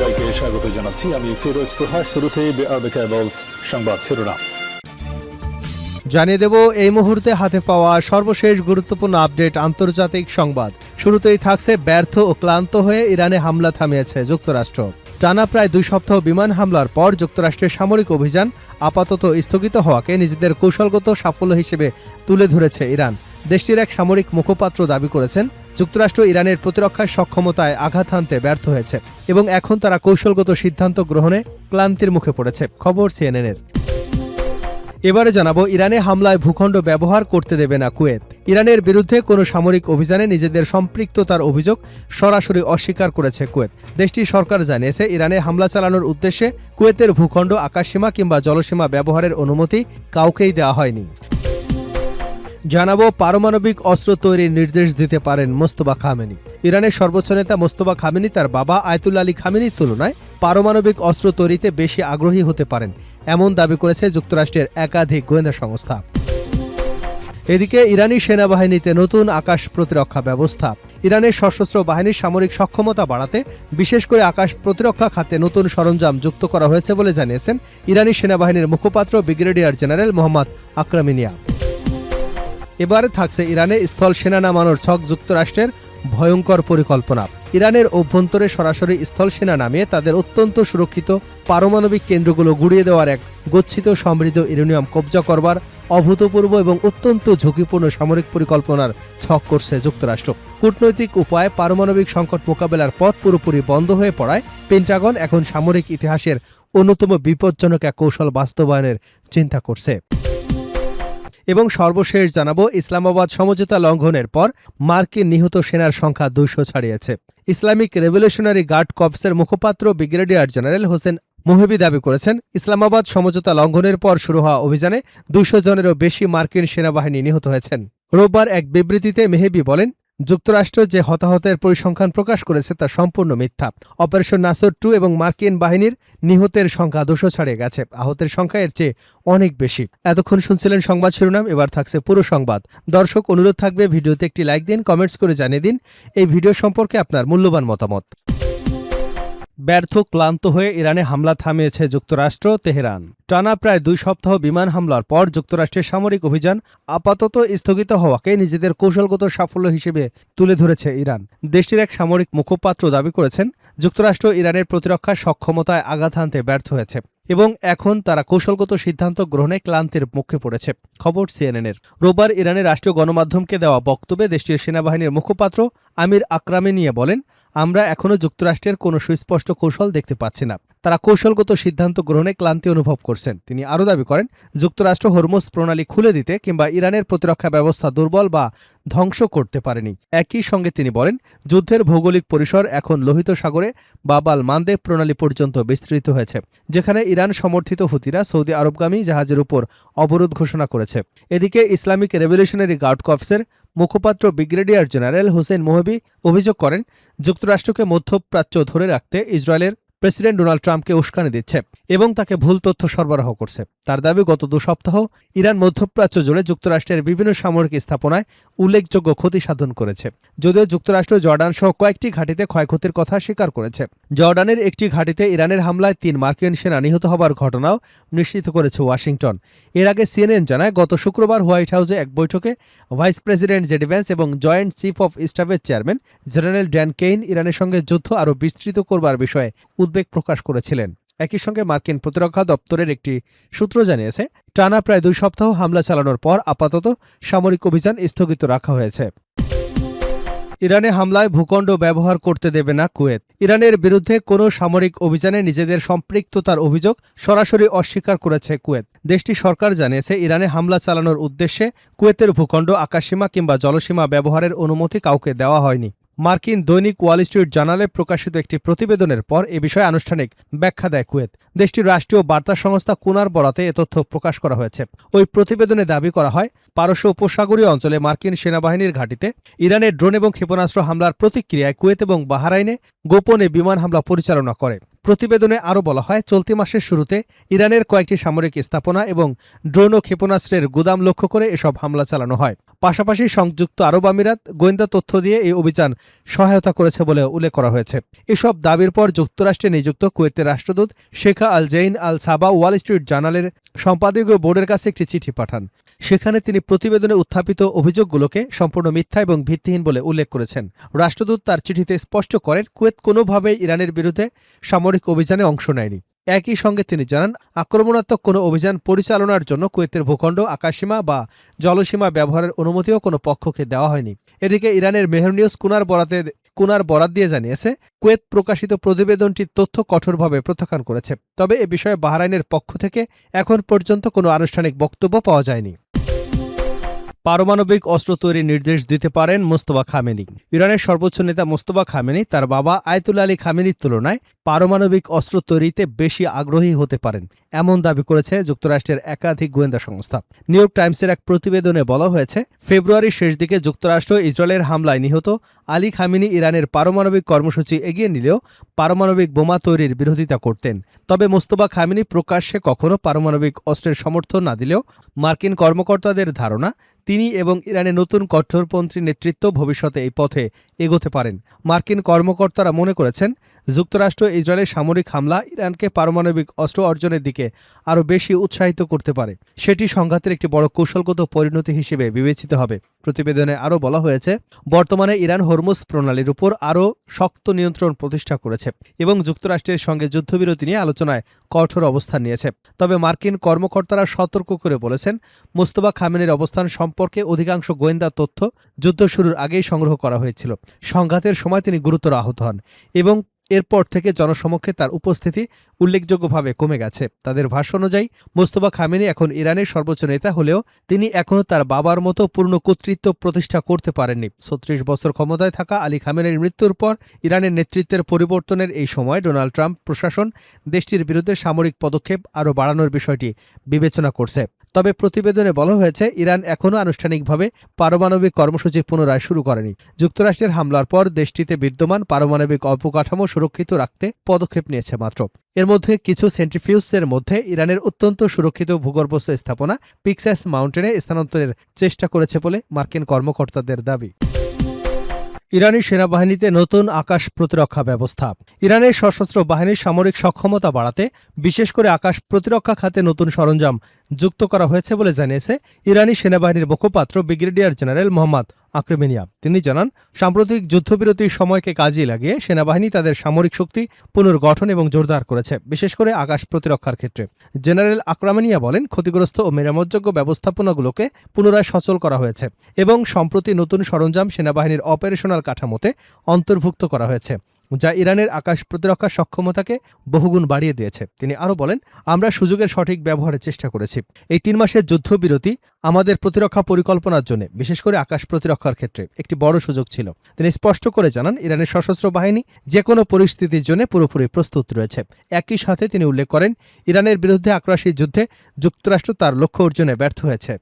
সবাইকে স্বাগত জানাচ্ছি। আমি ফিরোজ তোহা। শুরুতেই সংবাদ শিরোনাম জানিয়ে দেব এই মুহূর্তে হাতে পাওয়া সর্বশেষ গুরুত্বপূর্ণ আপডেট আন্তর্জাতিক সংবাদ। শুরুতেই থাকছে ব্যর্থ ও ক্লান্ত হয়ে ইরানে হামলা থামিয়েছে যুক্তরাষ্ট্র। টানা প্রায় 2 সপ্তাহ বিমান হামলার পর যুক্তরাষ্ট্রের সামরিক অভিযান আপাতত স্থগিত হওয়াকে নিজেদের কৌশলগত সাফল্য হিসেবে তুলে ধরেছে ইরান। দেশটির এক সামরিক মুখপাত্র দাবি করেছেন, যুক্তরাষ্ট্র ইরানের প্রতিরক্ষার সক্ষমতায় আঘাত হানতে ব্যর্থ হয়েছে এবং এখন তারা কৌশলগত সিদ্ধান্ত গ্রহণে ক্লান্তির মুখে পড়েছে। খবর সিএনএনের। এবারে জানাবো, ইরানে হামলায় ভূখণ্ড ব্যবহার করতে দেবে না কুয়েত। ইরানের বিরুদ্ধে কোনো সামরিক অভিযানে নিজেদের সম্পৃক্ততার অভিযোগ সরাসরি অস্বীকার করেছে কুয়েত। দেশটির সরকার জানিয়েছে, ইরানে হামলা চালানোর উদ্দেশ্যে কুয়েতের ভূখণ্ড, আকাশসীমা কিংবা জলসীমা ব্যবহারের অনুমতি কাউকেই দেওয়া হয়নি। জানাবো, পারমাণবিক অস্ত্র তৈরির নির্দেশ দিতে পারেন মোস্তফা খামেনি। ইরানের সর্বোচ্চ নেতা মোস্তফা খামেনি তার বাবা আয়াতুল্লাহ আলী খামেনির তুলনায় পারমাণবিক অস্ত্র তৈরিতে বেশি আগ্রহী হতে পারেন, এমন দাবি করেছে যুক্তরাষ্ট্রের একাধিক গোয়েন্দা সংস্থা। এদিকে ইরানি সেনাবাহিনীতে নতুন আকাশ প্রতিরক্ষা ব্যবস্থা। ইরানের সশস্ত্র বাহিনীর সামরিক সক্ষমতা বাড়াতে বিশেষ করে আকাশ প্রতিরক্ষা খাতে নতুন সরঞ্জাম যুক্ত করা হয়েছে বলে জানিয়েছেন ইরানি সেনাবাহিনীর মুখপাত্র ব্রিগেডিয়ার জেনারেল মোহাম্মদ আকরামিনিয়া। এবারে থাকছে ইরানে স্থল সেনা নামানোর ছক যুক্তরাষ্ট্রের ভয়ঙ্কর পরিকল্পনা। ইরানের অভ্যন্তরে সরাসরি স্থল সেনা নামিয়ে তাদের অত্যন্ত সুরক্ষিত পারমাণবিক কেন্দ্রগুলো গুড়িয়ে দেওয়ার এক গচ্ছিত সমৃদ্ধ ইউরেনিয়াম কবজা করবার অভূতপূর্ব এবং অত্যন্ত ঝুঁকিপূর্ণ সামরিক পরিকল্পনার ছক করছে যুক্তরাষ্ট্র। কূটনৈতিক উপায়ে পারমাণবিক সংকট মোকাবেলার পথ পুরোপুরি বন্ধ হয়ে পড়ায় পেন্টাগন এখন সামরিক ইতিহাসের অন্যতম বিপজ্জনক এক কৌশল বাস্তবায়নের চিন্তা করছে। এবং সর্বশেষ জানাবো, ইসলামাবাদ সমঝোতা লঙ্ঘনের পর মার্কিন নিহত সেনার সংখ্যা 200 ছাড়িয়েছে। ইসলামিক রেভলিউশনারি গার্ড কর্পসের মুখপাত্র ব্রিগেডিয়ার জেনারেল হোসেন মোহেবি দাবি করেছেন, ইসলামাবাদ সমঝোতা লঙ্ঘনের পর শুরু হওয়া অভিযানে 200 জনেরও বেশি মার্কিন সেনাবাহিনী নিহত হয়েছেন। রোববার এক বিবৃতিতে মেহেবি বলেন, যুক্তরাষ্ট্র যে হতাহতের পরিসংখ্যান প্রকাশ করেছে তা সম্পূর্ণ মিথ্যা। অপারেশন নাসর 2 এবং মার্কিন বাহিনীর নিহতের সংখ্যা 200 ছাড়িয়ে গেছে। আহতের সংখ্যা এর চেয়ে অনেক বেশি। এতক্ষণ শুনছিলেন সংবাদ শিরোনাম, এবার থাকছে পুরো সংবাদ। দর্শক, অনুরোধ থাকবে ভিডিওতে একটি লাইক দিন, কমেন্টস করে জানিয়ে দিন এই ভিডিও সম্পর্কে আপনার মূল্যবান মতামত। ব্যর্থ ক্লান্ত হয়ে ইরানে হামলা থামিয়েছে যুক্তরাষ্ট্র। তেহরান। টানা প্রায় 2 সপ্তাহ বিমান হামলার পর যুক্তরাষ্ট্রের সামরিক অভিযান আপাতত স্থগিত হওয়াকে নিজেদের কৌশলগত সাফল্য হিসেবে তুলে ধরেছে ইরান। দেশটির এক সামরিক মুখপাত্র দাবি করেছেন, যুক্তরাষ্ট্র ইরানের প্রতিরক্ষা সক্ষমতায় আঘাত হানতে ব্যর্থ হয়েছে এবং এখন তারা কৌশলগত সিদ্ধান্ত গ্রহণে ক্লান্তির মুখে পড়েছে। খবর সিএনএনের। রোববার ইরানের রাষ্ট্রীয় গণমাধ্যমকে দেওয়া বক্তব্যে দেশটির সেনাবাহিনীর মুখপাত্র আমির আকরামিনিয়া বলেন, আমরা এখনও যুক্তরাষ্ট্রের কোনো সুস্পষ্ট কৌশল দেখতে পাচ্ছি না। তারা কৌশলগত সিদ্ধান্ত গ্রহণে ক্লান্তি অনুভব করছেন। তিনি আরও দাবি করেন, যুক্তরাষ্ট্র হরমুজ প্রণালী খুলে দিতে কিংবা ইরানের প্রতিরক্ষা ব্যবস্থা দুর্বল বা ধ্বংস করতে পারেনি। একই সঙ্গে তিনি বলেন, যুদ্ধের ভৌগোলিক পরিসর এখন লোহিত সাগরে বাব আল মানদেব প্রণালী পর্যন্ত বিস্তৃত হয়েছে, যেখানে ইরান সমর্থিত হুতিরা সৌদি আরবগামী জাহাজের উপর অবরোধ ঘোষণা করেছে। এদিকে ইসলামিক রেভলিউশনারি গার্ড কর্পসের মুখপাত্র ব্রিগেডিয়ার জেনারেল হোসেন মোহেবি অভিযোগ করেন, যুক্তরাষ্ট্রকে মধ্যপ্রাচ্য ধরে রাখতে ইসরায়েলের প্রেসিডেন্ট ডোনাল্ড ট্রাম্পকে উস্কানি দিচ্ছে এবং তাকে ভুল তথ্য সরবরাহ করছে। তার দাবি, গত 2 সপ্তাহ ইরান মধ্যপ্রাচ্য জুড়ে যুক্তরাষ্ট্রের বিভিন্ন সামরিক স্থাপনায় উল্লেখযোগ্য ক্ষতি সাধন করেছে। যদিও যুক্তরাষ্ট্র জর্ডান সহ কয়েকটি ঘাঁটিতে ক্ষয়ক্ষতির কথা স্বীকার করেছে। জর্ডানের একটি ঘাঁটিতে ইরানের হামলায় 3 মার্কিন সেনা নিহত হবার ঘটনাও নিশ্চিত করেছে ওয়াশিংটন। এর আগে সিএনএন জানায়, গত শুক্রবার হোয়াইট হাউসে এক বৈঠকে ভাইস প্রেসিডেন্ট জেডি ভ্যান্স এবং জয়েন্ট চিফ অফ স্টাফের চেয়ারম্যান জেনারেল ড্যান কেইন ইরানের সঙ্গে যুদ্ধ আরও বিস্তৃত করবার বিষয়ে উদ্বেগ প্রকাশ করেছিলেন। একই সঙ্গে মার্কিন প্রতিরক্ষা দপ্তরের একটি সূত্র জানিয়েছে, টানা প্রায় 2 সপ্তাহ হামলা চালানোর পর আপাতত সামরিক অভিযান স্থগিত রাখা হয়েছে। ইরানে হামলায় ভূখণ্ড ব্যবহার করতে দেবে না কুয়েত। ইরানের বিরুদ্ধে কোনো সামরিক অভিযানে নিজেদের সম্পৃক্ততার অভিযোগ সরাসরি অস্বীকার করেছে কুয়েত। দেশটির সরকার জানিয়েছে, ইরানে হামলা চালানোর উদ্দেশ্যে কুয়েতের ভূখণ্ড, আকাশসীমা কিংবা জলসীমা ব্যবহারের অনুমতি কাউকে দেওয়া হয়নি। মার্কিন দৈনিক ওয়াল স্ট্রিট জার্নালে প্রকাশিত একটি প্রতিবেদনের পর এ বিষয়ে আনুষ্ঠানিক ব্যাখ্যা দেয় কুয়েত। দেশটির রাষ্ট্রীয় বার্তা সংস্থা কুনার বরাতে এ তথ্য প্রকাশ করা হয়েছে। ওই প্রতিবেদনে দাবি করা হয়, পারস্য উপসাগরীয় অঞ্চলে মার্কিন সেনাবাহিনীর ঘাঁটিতে ইরানের ড্রোন এবং ক্ষেপণাস্ত্র হামলার প্রতিক্রিয়ায় কুয়েত এবং বাহরাইনে গোপনে বিমান হামলা পরিচালনা করে। প্রতিবেদনে আরও বলা হয়, চলতি মাসের শুরুতে ইরানের কয়েকটি সামরিক স্থাপনা এবং ড্রোন ও ক্ষেপণাস্ত্রের গুদাম লক্ষ্য করে এসব হামলা চালানো হয়। পাশাপাশি সংযুক্ত আরব আমিরাত গোয়েন্দা তথ্য দিয়ে এই অভিযান সহায়তা করেছে বলে উল্লেখ করা হয়েছে। এসব দাবির পর যুক্তরাষ্ট্রে নিযুক্ত কুয়েতের রাষ্ট্রদূত শেখা আল জেইন আল সাবা ওয়াল স্ট্রিট জার্নালের সম্পাদকীয় বোর্ডের কাছে একটি চিঠি পাঠান। সেখানে তিনি প্রতিবেদনে উত্থাপিত অভিযোগগুলোকে সম্পূর্ণ মিথ্যা এবং ভিত্তিহীন বলে উল্লেখ করেছেন। রাষ্ট্রদূত তার চিঠিতে স্পষ্ট করেন, কুয়েত কোনোভাবেই ইরানের বিরুদ্ধে সামরিক অভিযানে অংশ নেয়নি। একই সঙ্গে তিনি জানান, আক্রমণাত্মক কোনো অভিযান পরিচালনার জন্য কুয়েতের ভূখণ্ড, আকাশসীমা বা জলসীমা ব্যবহারের অনুমতিও কোনো পক্ষকে দেওয়া হয়নি। এদিকে ইরানের মেহের নিউজ কুনার বরাত দিয়ে জানিয়েছে, কুয়েত প্রকাশিত প্রতিবেদনটির তথ্য কঠোরভাবে প্রত্যাখ্যান করেছে। তবে এ বিষয়ে বাহরাইনের পক্ষ থেকে এখন পর্যন্ত কোনো আনুষ্ঠানিক বক্তব্য পাওয়া যায়নি। পারমাণবিক অস্ত্র তৈরির নির্দেশ দিতে পারেন মোস্তফা খামেনি। ইরানের সর্বোচ্চ নেতা মোস্তফা খামেনি তার বাবা আয়াতুল্লাহ আলী খামেনির তুলনায় পারমাণবিক অস্ত্র তৈরিতে বেশি আগ্রহী হতে পারেন, এমন দাবি করেছে যুক্তরাষ্ট্রের একাধিক গোয়েন্দা সংস্থা। নিউ ইয়র্ক টাইমসের এক প্রতিবেদনে বলা হয়েছে, ফেব্রুয়ারির শেষ দিকে যুক্তরাষ্ট্র ইসরায়েলের হামলায় নিহত আলী খামেনি ইরানের পারমাণবিক কর্মসূচি এগিয়ে নিলেও পারমাণবিক বোমা তৈরির বিরোধিতা করতেন। তবে মোস্তফা খামেনি প্রকাশ্যে কখনো পারমাণবিক অস্ত্রের সমর্থন না দিলেও মার্কিন কর্মকর্তাদের ধারণা, তিনি এবং ইরানের নতুন কঠোরপন্থী নেতৃত্ব ভবিষ্যতে এই পথে এগোতে পারেন। মার্কিন কর্মকর্তারা মনে করেছেন, যুক্তরাষ্ট্র ইসরায়েলের সামরিক হামলা ইরানকে পারমাণবিক অস্ত্র অর্জনের দিকে আরও বেশি উৎসাহিত করতে পারে। সেটি সংঘাতের একটি বড় কৌশলগত পরিণতি হিসেবে বিবেচিত হবে। প্রতিবেদনে আরও বলা হয়েছে, বর্তমানে ইরান হরমুজ প্রণালীর উপর আরও শক্ত নিয়ন্ত্রণ প্রতিষ্ঠা করেছে এবং যুক্তরাষ্ট্রের সঙ্গে যুদ্ধবিরতি নিয়ে আলোচনায় কঠোর অবস্থান নিয়েছে। তবে মার্কিন কর্মকর্তারা সতর্ক করে বলেছেন, মোস্তফা খামেনির অবস্থান সম্পর্কে অধিকাংশ গোয়েন্দা তথ্য যুদ্ধ শুরুর আগেই সংগ্রহ করা হয়েছিল। সংঘাতের সময় তিনি গুরুতর আহত হন এবং এরপর থেকে জনসমক্ষে তার উপস্থিতি উল্লেখযোগ্যভাবে কমে গেছে। তাদের ভাষ্য অনুযায়ী মোস্তফা খামেনি এখন ইরানের সর্বোচ্চ নেতা হলেও তিনি এখনও তার বাবার মতো পূর্ণ কর্তৃত্ব প্রতিষ্ঠা করতে পারেননি। ৩৬ বছর ক্ষমতায় থাকা আলী খামেনির মৃত্যুর পর ইরানের নেতৃত্বের পরিবর্তনের এই সময় ডোনাল্ড ট্রাম্প প্রশাসন দেশটির বিরুদ্ধে সামরিক পদক্ষেপ আরও বাড়ানোর বিষয়টি বিবেচনা করছে। তবে প্রতিবেদনে বলা হয়েছে, ইরান এখনও আনুষ্ঠানিকভাবে পারমাণবিক কর্মসূচি পুনরায় শুরু করেনি। যুক্তরাষ্ট্রের হামলার পর দেশটিতে বিদ্যমান পারমাণবিক অবকাঠামো সুরক্ষিত রাখতে পদক্ষেপ নিয়েছে মাত্র। এর মধ্যে কিছু সেন্ট্রিফিউজের মধ্যে ইরানের অত্যন্ত সুরক্ষিত ভূগর্ভস্থ স্থাপনা পিক্সাস মাউন্টেনে স্থানান্তরের চেষ্টা করেছে বলে মার্কিন কর্মকর্তাদের দাবি। ইরানি সেনাবাহিনীতে নতুন আকাশ প্রতিরক্ষা ব্যবস্থা। ইরানের সশস্ত্র বাহিনীর সামরিক সক্ষমতা বাড়াতে বিশেষ করে আকাশ প্রতিরক্ষা খাতে নতুন সরঞ্জাম যুক্ত করা হয়েছে বলে জানিয়েছে ইরানি সেনাবাহিনীর মুখপাত্র ব্রিগেডিয়ার জেনারেল মোহাম্মদ আকরেমিনিয়া। তিনি জানান, সাম্প্রতিক যুদ্ধবিরতির সময়কে কাজে লাগিয়ে সেনাবাহিনী তাদের সামরিক শক্তি পুনর্গঠন এবং জোরদার করেছে, বিশেষ করে আকাশ প্রতিরক্ষার ক্ষেত্রে। জেনারেল আকরামিনিয়া বলেন, ক্ষতিগ্রস্ত ও মেরামতযোগ্য ব্যবস্থাপনাগুলোকে পুনরায় সচল করা হয়েছে এবং সম্প্রতি নতুন সরঞ্জাম সেনাবাহিনীর অপারেশনাল কাঠামোতে অন্তর্ভুক্ত করা হয়েছে, যা ইরানের আকাশ প্রতিরক্ষা সক্ষমতাকে বহুগুণ বাড়িয়ে দিয়েছে। তিনি আরও বলেন, আমরা সুযোগের সঠিক ব্যবহারের চেষ্টা করেছি। এই 3 মাসের যুদ্ধবিরতি আমাদের প্রতিরক্ষা পরিকল্পনার জন্য, বিশেষ করে আকাশ প্রতিরক্ষার ক্ষেত্রে একটি বড় সুযোগ ছিল। তিনি স্পষ্ট করে জানান, ইরানের সশস্ত্র বাহিনী যে কোনো পরিস্থিতির জন্য পুরোপুরি প্রস্তুত রয়েছে। একই সাথে তিনি উল্লেখ করেন, ইরানের বিরুদ্ধে আগ্রাসী যুদ্ধে যুক্তরাষ্ট্র তার লক্ষ্য অর্জনে ব্যর্থ হয়েছে।